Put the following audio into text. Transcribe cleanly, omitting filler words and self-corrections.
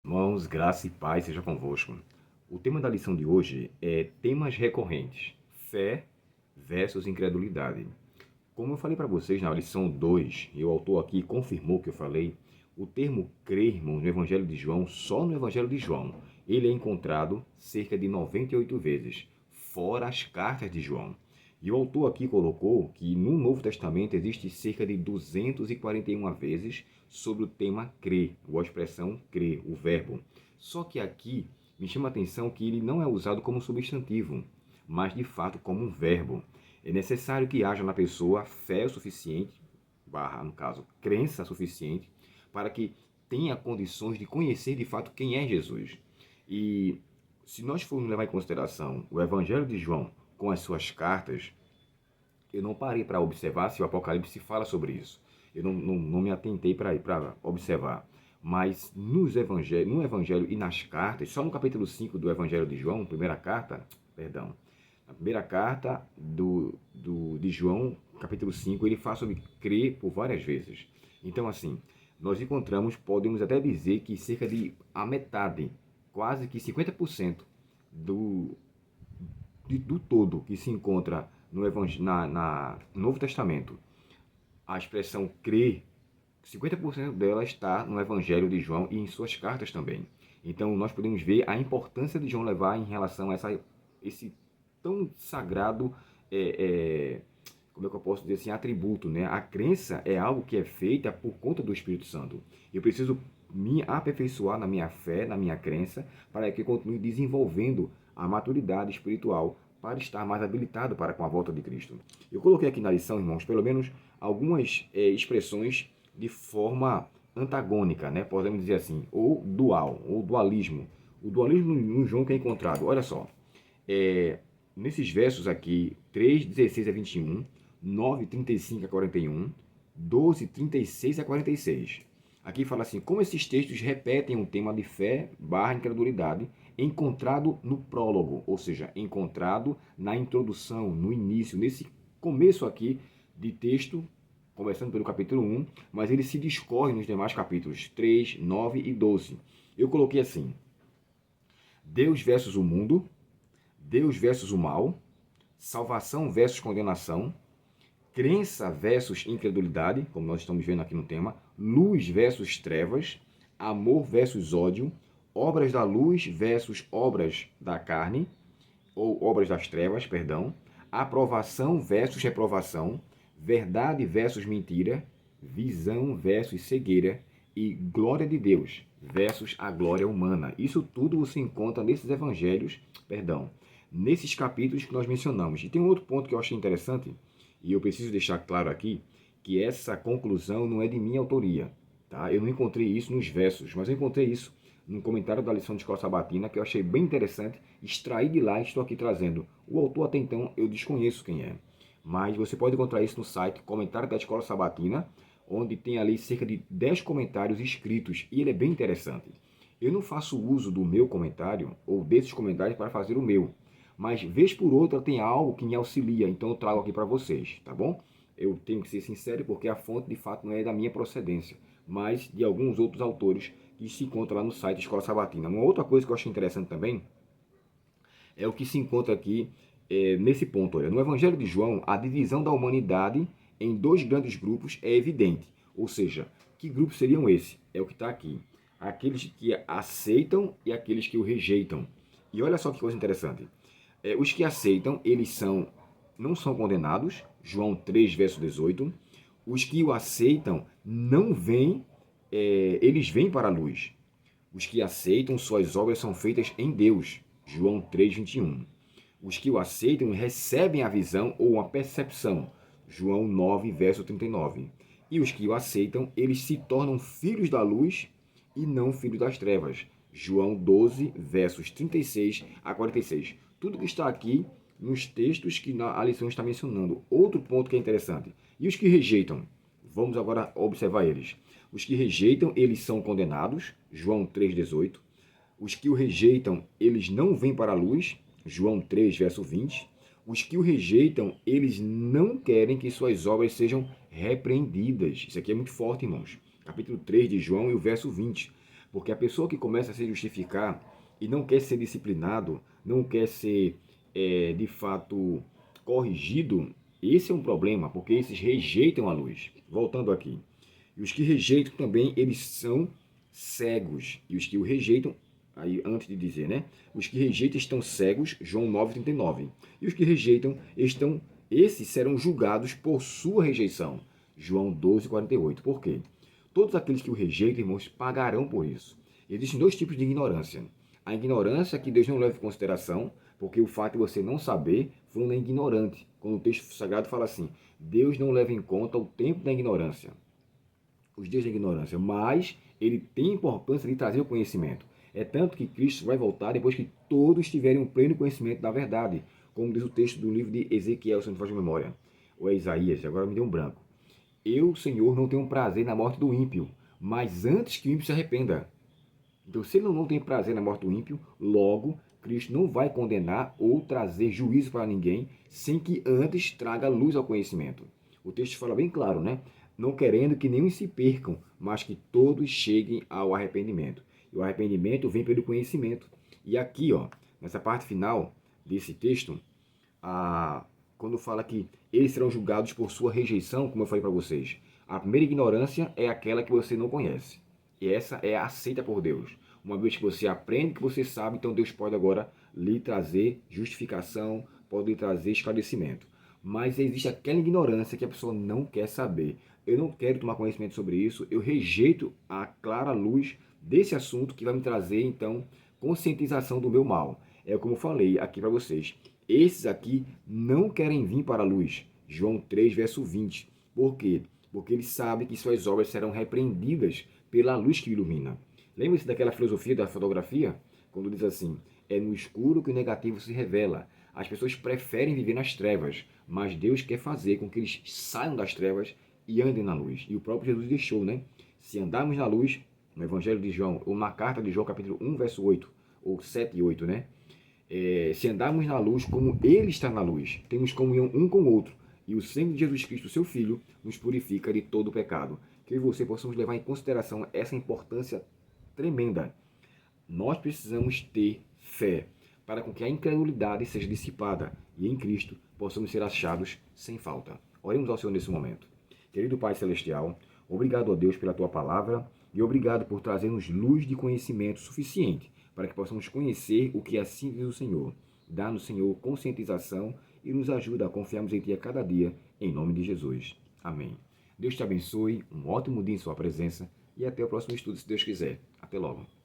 Irmãos, graça e paz seja convosco. O tema da lição de hoje é temas recorrentes: fé versus incredulidade. Como eu falei para vocês na lição 2, e o autor aqui confirmou que eu falei, o termo crer, irmãos, no Evangelho de João, só no Evangelho de João, ele é encontrado cerca de 98 vezes, fora as cartas de João. E o autor aqui colocou que no Novo Testamento existe cerca de 241 vezes sobre o tema crer, ou a expressão crer, o verbo. Só que aqui me chama a atenção que ele não é usado como substantivo, mas de fato como um verbo. É necessário que haja na pessoa fé o suficiente, barra, no caso, crença suficiente, para que tenha condições de conhecer de fato quem é Jesus. E se nós formos levar em consideração o Evangelho de João com as suas cartas, eu não parei para observar se o Apocalipse fala sobre isso. Eu não me atentei para observar. Mas no Evangelho e nas cartas, só no capítulo 5 do Evangelho de João, primeira carta, perdão, na primeira carta de João, capítulo 5, ele fala sobre crer por várias vezes. Então, assim, nós encontramos, podemos até dizer que cerca de a metade, quase que 50% do, do todo que se encontra no Novo Testamento, a expressão crer, 50% dela está no Evangelho de João e em suas cartas também. Então, nós podemos ver a importância de João levar em relação a esse tão sagrado, como é que eu posso dizer assim, atributo, né? A crença é algo que é feita por conta do Espírito Santo. Eu preciso me aperfeiçoar na minha fé, na minha crença, para que eu continue desenvolvendo a maturidade espiritual para estar mais habilitado para com a volta de Cristo. Eu coloquei aqui na lição, irmãos, pelo menos algumas expressões de forma antagônica, né? Podemos dizer assim, ou dual, ou dualismo. O dualismo no João que é encontrado, olha só, nesses versos aqui, 3, 16 a 21, 9, 35 a 41, 12, 36 a 46. Aqui fala assim, como esses textos repetem um tema de fé barra incredulidade encontrado no prólogo, ou seja, encontrado na introdução, no início, nesse começo aqui de texto, começando pelo capítulo 1, mas ele se discorre nos demais capítulos 3, 9 e 12. Eu coloquei assim, Deus versus o mundo, Deus versus o mal, salvação versus condenação, crença versus incredulidade, como nós estamos vendo aqui no tema, luz versus trevas, amor versus ódio, obras da luz versus obras da carne, ou obras das trevas, perdão, aprovação versus reprovação, verdade versus mentira, visão versus cegueira e glória de Deus versus a glória humana. Isso tudo você encontra nesses evangelhos, nesses capítulos que nós mencionamos. E tem um outro ponto que eu achei interessante, e eu preciso deixar claro aqui, que essa conclusão não é de minha autoria. Tá? Eu não encontrei isso nos versos, mas eu encontrei isso num comentário da lição de escola sabatina, que eu achei bem interessante, extraí de lá e estou aqui trazendo. O autor até então eu desconheço quem é, mas você pode encontrar isso no site Comentário da Escola Sabatina, onde tem ali cerca de 10 comentários escritos, e ele é bem interessante. Eu não faço uso do meu comentário, ou desses comentários, para fazer o meu, mas vez por outra tem algo que me auxilia, então eu trago aqui para vocês, tá bom? Eu tenho que ser sincero porque a fonte de fato não é da minha procedência, mas de alguns outros autores que se encontram lá no site Escola Sabatina. Uma outra coisa que eu achei interessante também é o que se encontra aqui nesse ponto. Olha, no Evangelho de João, a divisão da humanidade em dois grandes grupos é evidente. Ou seja, que grupos seriam esses? É o que está aqui. Aqueles que aceitam e aqueles que o rejeitam. E olha só que coisa interessante. Os que aceitam, eles não são condenados. João 3, verso 18. Os que o aceitam não vêm, eles vêm para a luz. Os que aceitam, suas obras são feitas em Deus. João 3, 21. Os que o aceitam recebem a visão ou a percepção. João 9, verso 39. E os que o aceitam, eles se tornam filhos da luz e não filhos das trevas. João 12, versos 36 a 46. Tudo que está aqui nos textos que a lição está mencionando. Outro ponto que é interessante. E os que rejeitam? Vamos agora observar eles. Os que rejeitam, eles são condenados. João 3,18. Os que o rejeitam, eles não vêm para a luz. João 3, verso 20. Os que o rejeitam, eles não querem que suas obras sejam repreendidas. Isso aqui é muito forte, irmãos. Capítulo 3 de João e o verso 20. Porque a pessoa que começa a se justificar e não quer ser disciplinado, não quer ser, de fato, corrigido, esse é um problema, porque esses rejeitam a luz. Voltando aqui. E os que rejeitam também, eles são cegos. E os que o rejeitam, aí antes de dizer, né? Os que rejeitam estão cegos, João 9,39. E os que rejeitam esses serão julgados por sua rejeição, João 12,48. Por quê? Todos aqueles que o rejeitam, irmãos, pagarão por isso. Existem dois tipos de ignorância. A ignorância que Deus não leva em consideração, porque o fato de você não saber, falando é ignorante. Quando o texto sagrado fala assim, Deus não leva em conta o tempo da ignorância, os dias da ignorância, mas ele tem importância de trazer o conhecimento. É tanto que Cristo vai voltar depois que todos tiverem um pleno conhecimento da verdade, como diz o texto do livro de Ezequiel, se não faz memória, ou é Isaías, agora me deu um branco. Eu, Senhor, não tenho prazer na morte do ímpio, mas antes que o ímpio se arrependa. Então, se ele não tem prazer na morte do ímpio, logo, Cristo não vai condenar ou trazer juízo para ninguém sem que antes traga luz ao conhecimento. O texto fala bem claro, né? Não querendo que nenhum se percam, mas que todos cheguem ao arrependimento. E o arrependimento vem pelo conhecimento. E aqui, ó, nessa parte final desse texto, quando fala que eles serão julgados por sua rejeição, como eu falei para vocês, a primeira ignorância é aquela que você não conhece. E essa é aceita por Deus. Uma vez que você aprende, que você sabe, então Deus pode agora lhe trazer justificação, pode lhe trazer esclarecimento. Mas existe aquela ignorância que a pessoa não quer saber. Eu não quero tomar conhecimento sobre isso, eu rejeito a clara luz desse assunto que vai me trazer, então, conscientização do meu mal. É como eu falei aqui para vocês. Esses aqui não querem vir para a luz. João 3, verso 20. Por quê? Porque eles sabem que suas obras serão repreendidas pela luz que ilumina. Lembre-se daquela filosofia da fotografia? Quando diz assim, é no escuro que o negativo se revela. As pessoas preferem viver nas trevas, mas Deus quer fazer com que eles saiam das trevas e andem na luz. E o próprio Jesus deixou, né? Se andarmos na luz, no Evangelho de João, ou na carta de João, capítulo 1, verso 8, ou 7 e 8, né? Se andarmos na luz como Ele está na luz, temos comunhão um com o outro. E o sangue de Jesus Cristo, seu Filho, nos purifica de todo o pecado. Que eu e você possamos levar em consideração essa importância tremenda. Nós precisamos ter fé para com que a incredulidade seja dissipada e em Cristo possamos ser achados sem falta. Oremos ao Senhor nesse momento. Querido Pai Celestial, obrigado a Deus pela Tua palavra e obrigado por trazer-nos luz de conhecimento suficiente para que possamos conhecer o que assim diz o Senhor. Dá-nos, Senhor, conscientização e nos ajuda a confiarmos em Ti a cada dia, em nome de Jesus. Amém. Deus te abençoe, um ótimo dia em sua presença e até o próximo estudo, se Deus quiser. Até logo.